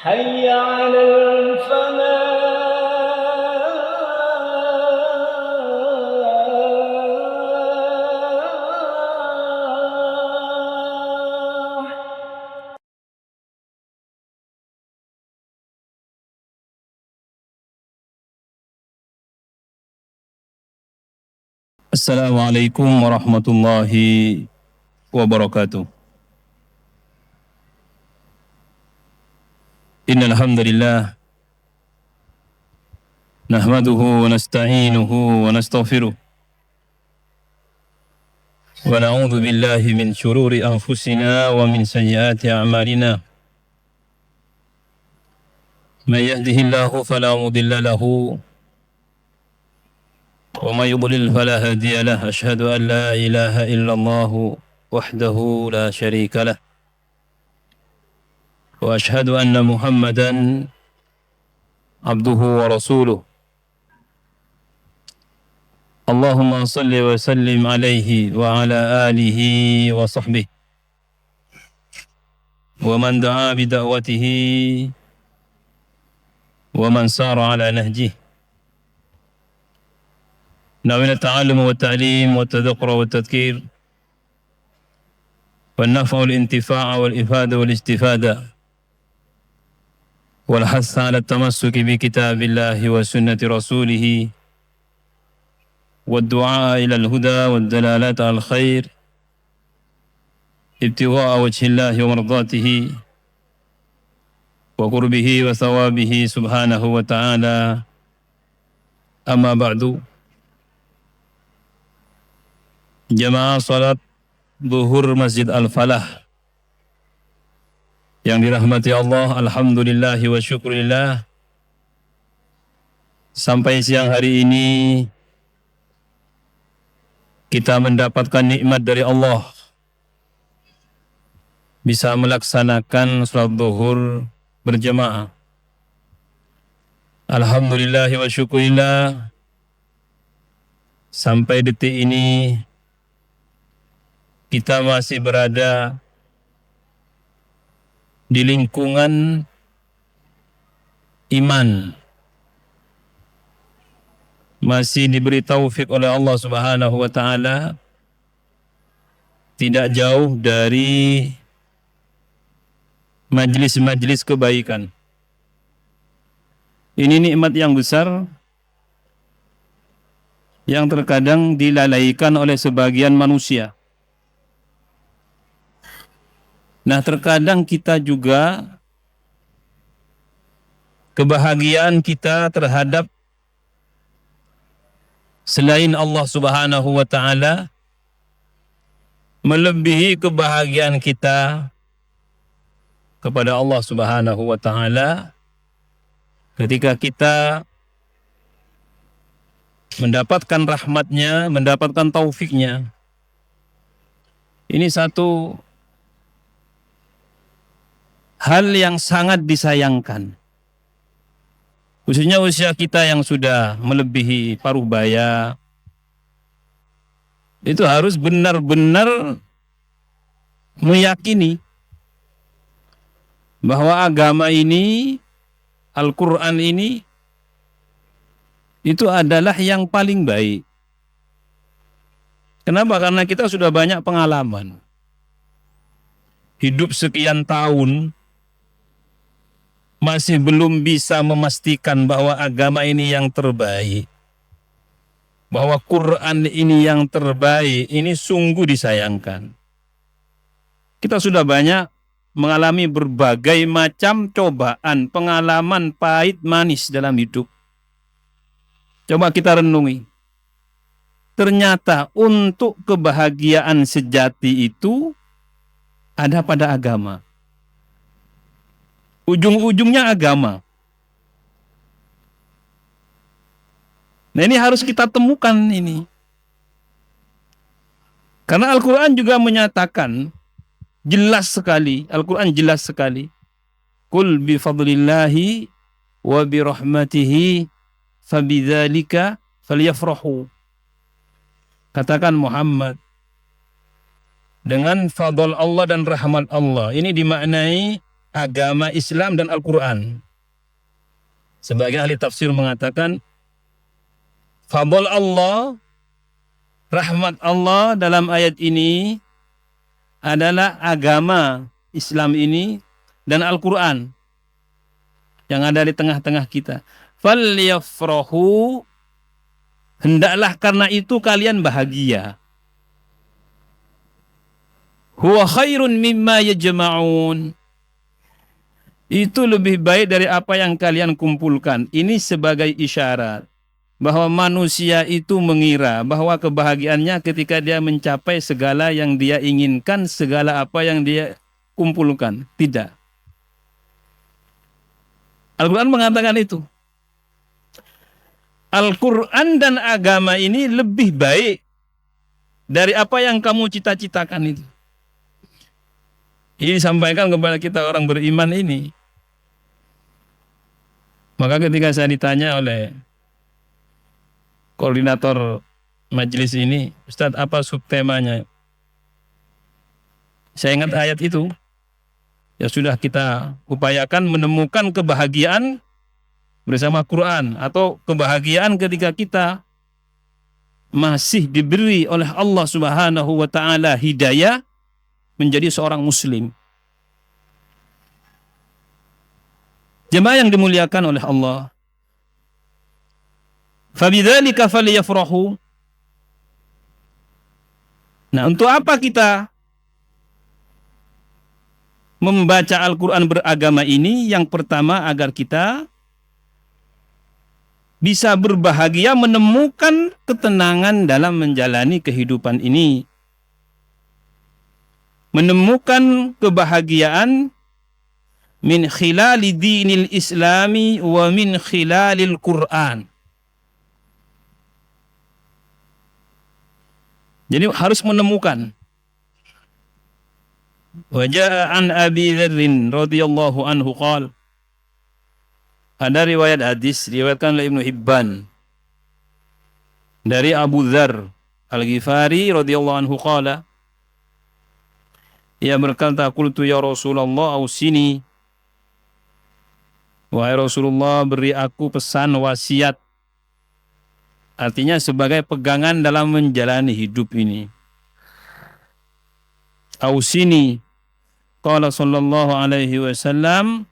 حي على الفلاح. Assalamualaikum warahmatullahi wabarakatuh. Innal hamdalillah nahmaduhu wa nasta'inuhu wa nastaghfiruh wa na'udzu billahi min shururi anfusina wa min sayyiati a'malina. May yahdihillahu fala mudilla lahu wa may yudlil fala hadiya lahu. Asyhadu an la ilaha illallah wahdahu la syarika lah. Wa asyhadu anna Muhammadan abduhu wa rasuluh. Allahumma salli wa sallim alaihi wa ala alihi wa sahbihi wa man da'a bi da'watihi wa man sara ala nahjihi. Nawina ta'allum wa ta'lim wa tadhakkura wa tadhkir wa nafa wal intifa'a wal ifada wal istifada wal hassa ala tamassuki bi kitabillahi wa sunnati rasulih wa du'a ila al-huda wa dalalat al-khair ibtigha'a wajhillahi wa mardatihi wa qurbihi wa thawabihi subhanahu wa ta'ala. Amma ba'du. Jamaah salat zuhur Masjid Al-Falah yang dirahmati Allah, alhamdulillahi wa syukurillah. Sampai siang hari ini kita mendapatkan nikmat dari Allah, bisa melaksanakan salat zuhur berjamaah. Alhamdulillahi wa syukurillah. Sampai detik ini kita masih berada di lingkungan iman, masih diberi taufik oleh Allah Subhanahu wa ta'ala, tidak jauh dari majlis-majlis kebaikan. Ini nikmat yang besar yang terkadang dilalaikan oleh sebagian manusia. Nah, terkadang kita juga kebahagiaan kita terhadap selain Allah Subhanahu wa ta'ala melebihi kebahagiaan kita kepada Allah Subhanahu wa ta'ala ketika kita mendapatkan rahmatnya, mendapatkan taufiknya. Ini satu hal yang sangat disayangkan, khususnya usia kita yang sudah melebihi paruh baya. Itu harus benar-benar meyakini bahwa agama ini, Al-Quran ini, itu adalah yang paling baik. Kenapa? Karena kita sudah banyak pengalaman. Hidup sekian tahun masih belum bisa memastikan bahwa agama ini yang terbaik, bahwa Quran ini yang terbaik. Ini sungguh disayangkan. Kita sudah banyak mengalami berbagai macam cobaan, pengalaman pahit manis dalam hidup. Coba kita renungi. Ternyata untuk kebahagiaan sejati itu ada pada agama. Ujung-ujungnya agama. Nah, ini harus kita temukan ini. Karena Al-Quran juga menyatakan jelas sekali. Al-Quran jelas sekali. Qul bi fadlillahi wa bi rahmatihi fabidzalika falyafrahu. Katakan Muhammad, dengan fadl Allah dan rahmat Allah. Ini dimaknai agama Islam dan Al-Quran. Sebagai ahli tafsir mengatakan, fadl Allah, rahmat Allah dalam ayat ini adalah agama Islam ini dan Al-Quran yang ada di tengah-tengah kita. Falyafrahu, hendaklah karena itu kalian bahagia. Huwa khairun mimma yajma'un, itu lebih baik dari apa yang kalian kumpulkan. Ini sebagai isyarat bahwa manusia itu mengira bahwa kebahagiaannya ketika dia mencapai segala yang dia inginkan, segala apa yang dia kumpulkan. Tidak. Al-Quran mengatakan itu. Al-Quran dan agama ini lebih baik dari apa yang kamu cita-citakan itu. Ini disampaikan kepada kita orang beriman ini. Maka ketika saya ditanya oleh koordinator majelis ini, Ustadz, apa subtemanya? Saya ingat ayat itu. Ya sudah, kita upayakan menemukan kebahagiaan bersama Quran, atau kebahagiaan ketika kita masih diberi oleh Allah Subhanahu wa taala hidayah menjadi seorang muslim. Jemaah yang dimuliakan oleh Allah. Fabidzalika falyafrahu. Nah, untuk apa kita membaca Al-Quran beragama ini? Yang pertama, agar kita bisa berbahagia, menemukan ketenangan dalam menjalani kehidupan ini. Menemukan kebahagiaan min khilali dinil islami wa min khilalil Quran. Jadi harus menemukan. Wa jaa an Abi Dzarrin radhiyallahu anhu qala, ada riwayat hadis diriwayatkan oleh Ibnu Hibban dari Abu Dzar Al-Ghifari radhiyallahu anhu qala, ia berkata, qultu ya Rasulullah ausini, wahai Rasulullah, beri aku pesan wasiat. Artinya sebagai pegangan dalam menjalani hidup ini. Ausini, qala sallallahu alaihi wasallam,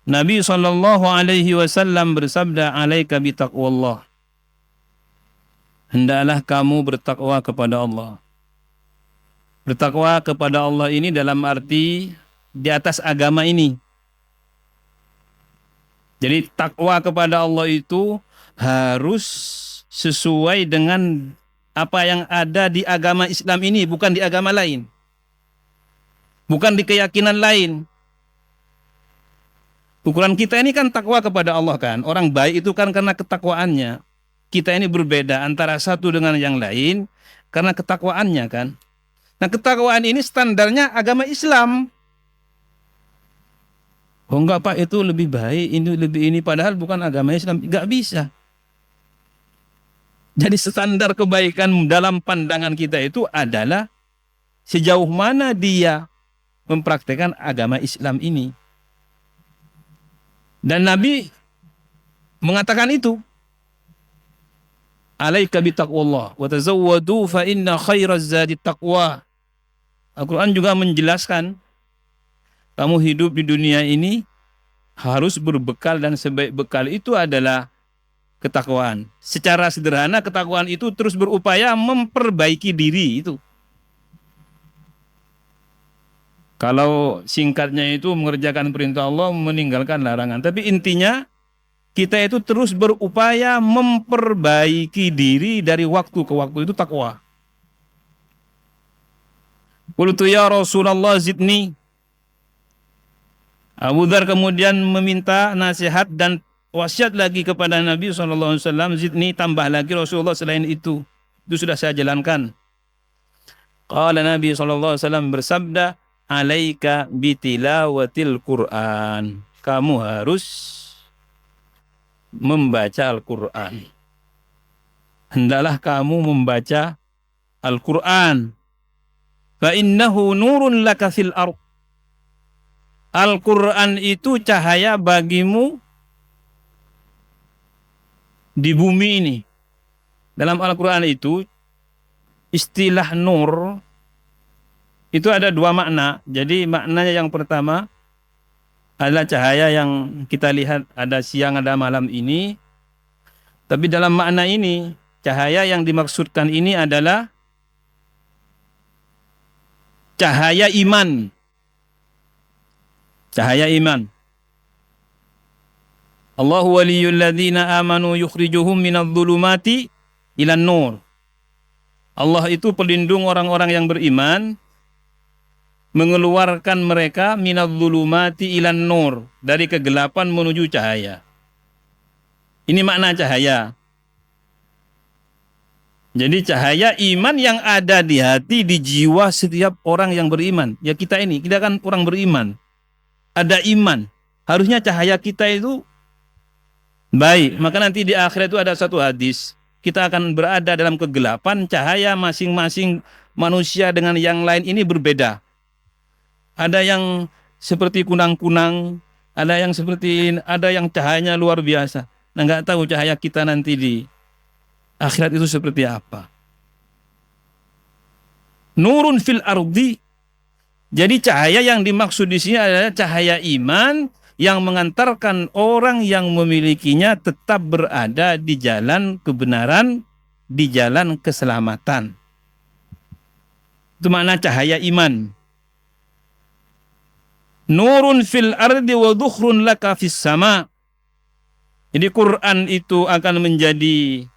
Nabi sallallahu alaihi wasallam bersabda, alaika bitaqwallah, hendaklah kamu bertakwa kepada Allah. Bertakwa kepada Allah ini dalam arti di atas agama ini. Jadi takwa kepada Allah itu harus sesuai dengan apa yang ada di agama Islam ini, bukan di agama lain. Bukan di keyakinan lain. Ukuran kita ini kan takwa kepada Allah kan. Orang baik itu kan karena ketakwaannya. Kita ini berbeda antara satu dengan yang lain karena ketakwaannya kan. Nah, ketakwaan ini standarnya agama Islam. Oh enggak Pak, itu lebih baik, ini lebih ini, padahal bukan agama Islam. Enggak bisa. Jadi standar kebaikan dalam pandangan kita itu adalah sejauh mana dia mempraktikkan agama Islam ini. Dan Nabi mengatakan itu. Alaika bitaqwallah wa tazawwadu fa inna khairaz zadi taqwa. Al-Quran juga menjelaskan, kamu hidup di dunia ini harus berbekal, dan sebaik bekal itu adalah ketakwaan. Secara sederhana, ketakwaan itu terus berupaya memperbaiki diri itu. Kalau singkatnya itu mengerjakan perintah Allah, meninggalkan larangan. Tapi intinya kita itu terus berupaya memperbaiki diri dari waktu ke waktu, itu takwa. Qultu ya Rasulullah zidni. Abu Dzar kemudian meminta nasihat dan wasiat lagi kepada Nabi SAW. Zidni, tambah lagi Rasulullah selain itu. Itu sudah saya jalankan. Qala Nabi SAW bersabda, alaika bitilawatil Qur'an. Kamu harus membaca Al-Quran. Hendaklah kamu membaca Al-Quran. Fa innahu nurun laka fil ardh. Al-Quran itu cahaya bagimu di bumi ini. Dalam Al-Quran itu, istilah nur itu ada dua makna. Jadi maknanya yang pertama adalah cahaya yang kita lihat ada siang ada malam ini. Tapi dalam makna ini, cahaya yang dimaksudkan ini adalah cahaya iman. Cahaya iman. Allahu waliyul ladzina amanu yukhrijuhum minadh-dhulumati ilan nur. Allah itu pelindung orang-orang yang beriman, mengeluarkan mereka minadh-dhulumati ilan nur, dari kegelapan menuju cahaya. Ini makna cahaya. Jadi cahaya iman yang ada di hati, di jiwa setiap orang yang beriman. Ya kita ini, kita kan orang beriman. Ada iman. Harusnya cahaya kita itu baik. Maka nanti di akhirat itu ada satu hadis. Kita akan berada dalam kegelapan, cahaya masing-masing manusia dengan yang lain ini berbeda. Ada yang seperti kunang-kunang, ada yang cahayanya luar biasa. Nah, nggak tahu cahaya kita nanti di akhirat itu seperti apa. Nurun fil ardi. Jadi cahaya yang dimaksud di sini adalah cahaya iman yang mengantarkan orang yang memilikinya tetap berada di jalan kebenaran, di jalan keselamatan. Itu makna cahaya iman. Nurun fil ardi wa dhukhrun laka fis sama. Jadi Quran itu akan menjadi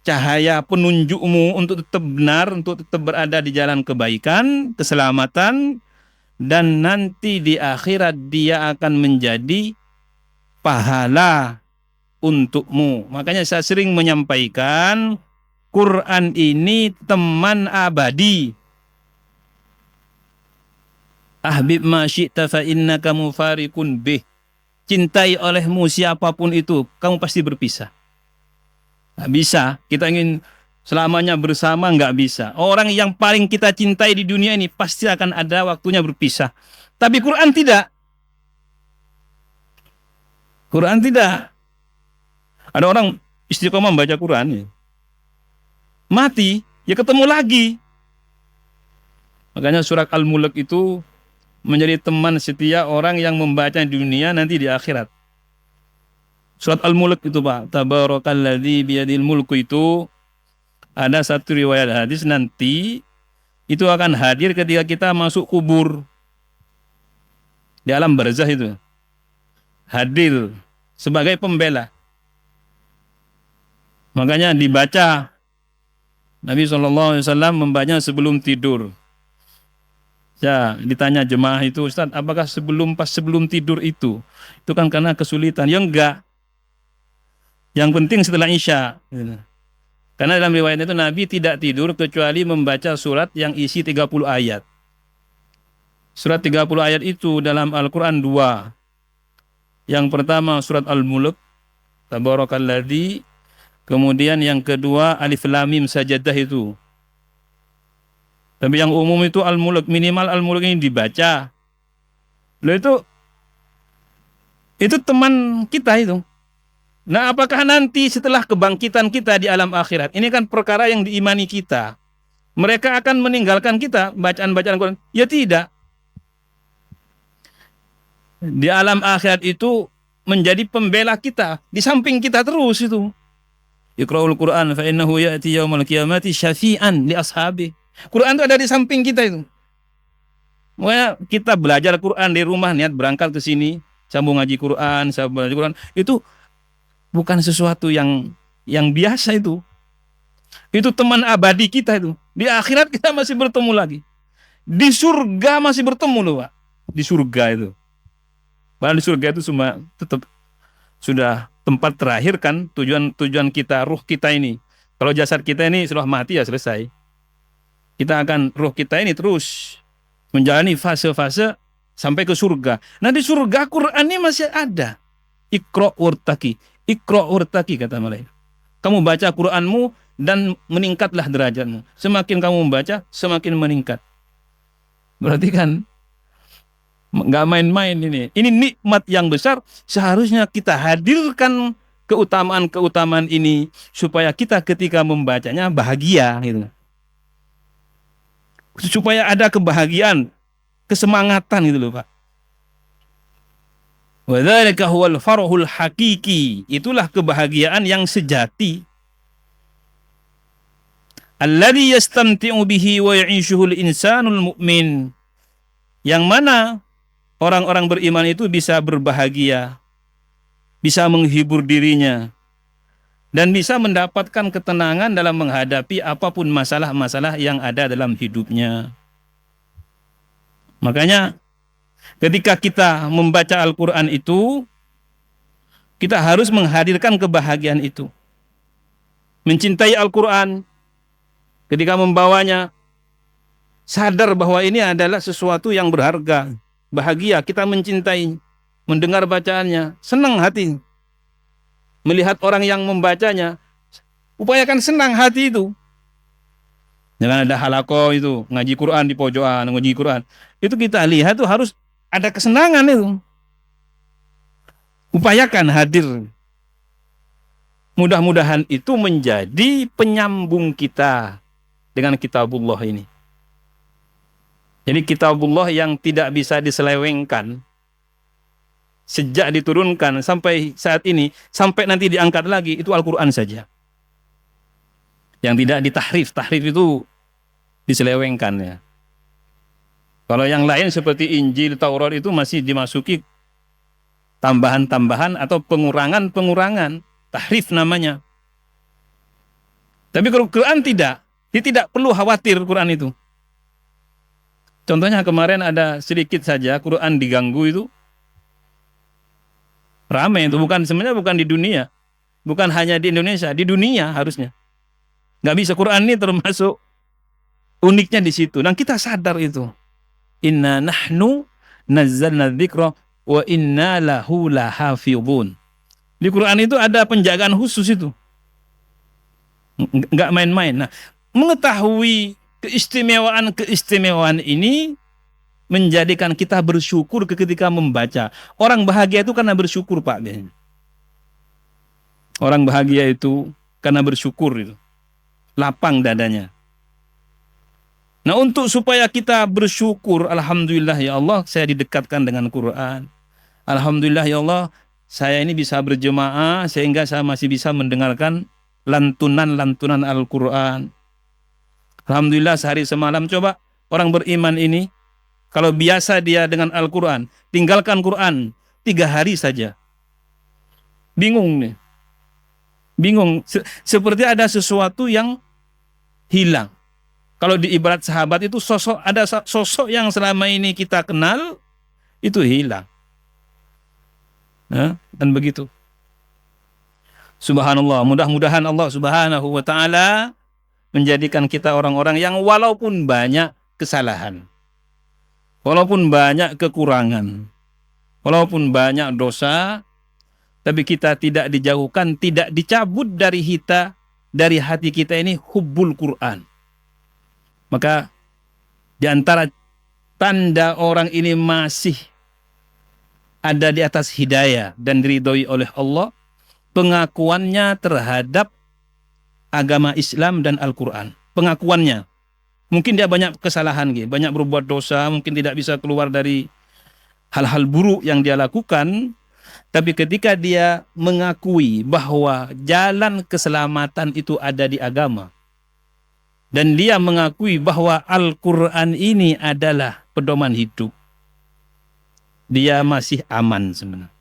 cahaya penunjukmu untuk tetap benar, untuk tetap berada di jalan kebaikan, keselamatan, dan nanti di akhirat dia akan menjadi pahala untukmu. Makanya saya sering menyampaikan Quran ini teman abadi. Ahbib ma syi'ta fa innaka mufariqun bih. Cintai olehmu siapapun itu, kamu pasti berpisah. Nggak bisa, kita ingin selamanya bersama, nggak bisa. Orang yang paling kita cintai di dunia ini pasti akan ada waktunya berpisah. Tapi Quran tidak. Quran tidak. Ada orang istiqomah membaca Quran, ya. Mati, ya ketemu lagi. Makanya surat Al-Mulk itu menjadi teman setia orang yang membaca di dunia nanti di akhirat. Surat Al-Mulk itu Pak, Tabarakalladzi biyadil mulku itu ada satu riwayat hadis nanti itu akan hadir ketika kita masuk kubur. Di alam barzah itu. Hadir sebagai pembela. Makanya dibaca. Nabi SAW membacanya sebelum tidur. Ya, ditanya jemaah itu, Ustaz, apakah sebelum tidur itu kan karena kesulitan? Ya enggak. Yang penting setelah Isya. Karena dalam riwayat itu Nabi tidak tidur kecuali membaca surat yang isi 30 ayat. Surat 30 ayat itu dalam Al-Quran 2. Yang pertama surat Al-Mulk, Tabarakalladzi. Kemudian yang kedua Alif Lam Mim Sajdah itu. Tapi yang umum itu Al-Mulk, minimal Al-Mulk ini dibaca. Loh itu teman kita itu. Nah, apakah nanti setelah kebangkitan kita di alam akhirat, ini kan perkara yang diimani kita, mereka akan meninggalkan kita bacaan-bacaan Quran? Ya tidak. Di alam akhirat itu menjadi pembela kita, di samping kita terus itu. Iqra'ul Quran fa innahu ya'ti yaumal qiyamati syafi'an li ashabi. Quran itu ada di samping kita itu. Makanya kita belajar Quran di rumah, niat berangkat ke sini, sambung ngaji Quran, sambung ngaji Quran, itu bukan sesuatu yang biasa itu. Itu teman abadi kita itu. Di akhirat kita masih bertemu lagi. Di surga masih bertemu loh, Pak. Di surga itu. Padahal di surga itu semua tetap sudah tempat terakhir kan, tujuan kita, ruh kita ini. Kalau jasad kita ini sudah mati ya selesai. Kita akan, ruh kita ini terus menjalani fase-fase sampai ke surga. Nah di surga Quran ini masih ada. Iqra' wartaqi. Iqra' wartaqi kata malaikat. Kamu baca Quranmu dan meningkatlah derajatmu. Semakin kamu membaca, semakin meningkat. Berarti kan Nggak main-main ini. Ini nikmat yang besar, seharusnya kita hadirkan keutamaan-keutamaan ini supaya kita ketika membacanya bahagia gitu. Supaya ada kebahagiaan, kesemangatan gitu loh, Pak. Wa dzalika huwal farahul hakiki. Itulah kebahagiaan yang sejati. Alladzi yastamti'u bihi wa ya'ishuhul insanul mu'min. Yang mana orang-orang beriman itu bisa berbahagia, bisa menghibur dirinya, dan bisa mendapatkan ketenangan dalam menghadapi apapun masalah-masalah yang ada dalam hidupnya. Makanya ketika kita membaca Al-Quran itu, kita harus menghadirkan kebahagiaan itu. Mencintai Al-Quran, ketika membawanya, sadar bahwa ini adalah sesuatu yang berharga. Bahagia, kita mencintai, mendengar bacaannya, senang hati. Melihat orang yang membacanya, upayakan senang hati itu. Jangan ada halaqah itu, ngaji Quran di pojokan, ngaji Quran. Itu kita lihat tuh harus ada kesenangan itu. Upayakan hadir. Mudah-mudahan itu menjadi penyambung kita dengan kitabullah ini. Jadi kitabullah yang tidak bisa diselewengkan sejak diturunkan sampai saat ini, sampai nanti diangkat lagi, itu Al-Quran saja. Yang tidak ditahrif. Tahrif itu diselewengkan ya. Kalau yang lain seperti Injil, Taurat itu masih dimasuki tambahan-tambahan atau pengurangan-pengurangan. Tahrif namanya. Tapi kalau Quran tidak. Dia tidak perlu khawatir Quran itu. Contohnya kemarin ada sedikit saja Quran diganggu itu. Ramai itu, sebenarnya bukan di dunia. Bukan hanya di Indonesia, di dunia harusnya. Nggak bisa, Quran ini termasuk uniknya di situ. Dan kita sadar itu. Inna nahnu nazzalna dzikra wa inna lahu lahafidhun. Di Quran itu ada penjagaan khusus itu. Nggak main-main. Nah, mengetahui keistimewaan ini menjadikan kita bersyukur ketika membaca. Orang bahagia itu karena bersyukur, Pak. Orang bahagia itu karena bersyukur itu. Lapang dadanya. Nah, untuk supaya kita bersyukur, alhamdulillah ya Allah, saya didekatkan dengan Quran. Alhamdulillah ya Allah, saya ini bisa berjemaah sehingga saya masih bisa mendengarkan lantunan-lantunan Al-Quran. Alhamdulillah sehari semalam, coba orang beriman ini, kalau biasa dia dengan Al-Quran, tinggalkan Quran 3 hari saja. Bingung nih. Bingung. Seperti ada sesuatu yang hilang. Kalau di ibarat sahabat itu ada sosok yang selama ini kita kenal, itu hilang. Nah, dan begitu. Subhanallah, mudah-mudahan Allah Subhanahu wa ta'ala menjadikan kita orang-orang yang walaupun banyak kesalahan, walaupun banyak kekurangan, walaupun banyak dosa, tapi kita tidak dijauhkan, tidak dicabut dari hati kita ini hubbul Quran. Maka di antara tanda orang ini masih ada di atas hidayah dan diridhoi oleh Allah, pengakuannya terhadap agama Islam dan Al-Quran. Pengakuannya. Mungkin dia banyak kesalahan, banyak berbuat dosa, mungkin tidak bisa keluar dari hal-hal buruk yang dia lakukan. Tapi ketika dia mengakui bahwa jalan keselamatan itu ada di agama, dan dia mengakui bahwa Al-Quran ini adalah pedoman hidup, dia masih aman sebenarnya.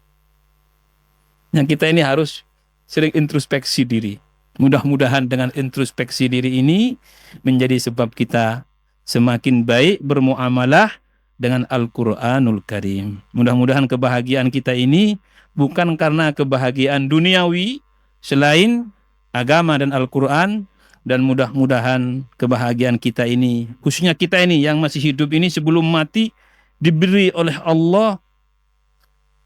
Yang kita ini harus sering introspeksi diri. Mudah-mudahan dengan introspeksi diri ini menjadi sebab kita semakin baik bermuamalah dengan Al-Quranul Karim. Mudah-mudahan kebahagiaan kita ini bukan karena kebahagiaan duniawi selain agama dan Al-Quran, dan mudah-mudahan kebahagiaan kita ini, khususnya kita ini yang masih hidup ini, sebelum mati diberi oleh Allah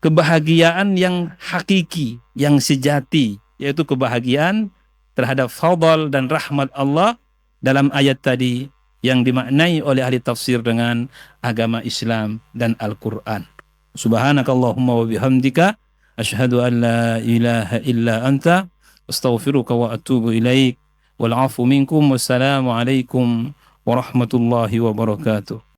kebahagiaan yang hakiki, yang sejati, yaitu kebahagiaan terhadap fadl dan rahmat Allah dalam ayat tadi, yang dimaknai oleh ahli tafsir dengan agama Islam dan Al-Quran. Subhanakallahumma wa bihamdika asyhadu an la ilaha illa anta astaghfiruka wa atubu ilaik wal afu minkum wassalamu alaikum warahmatullahi wabarakatuh.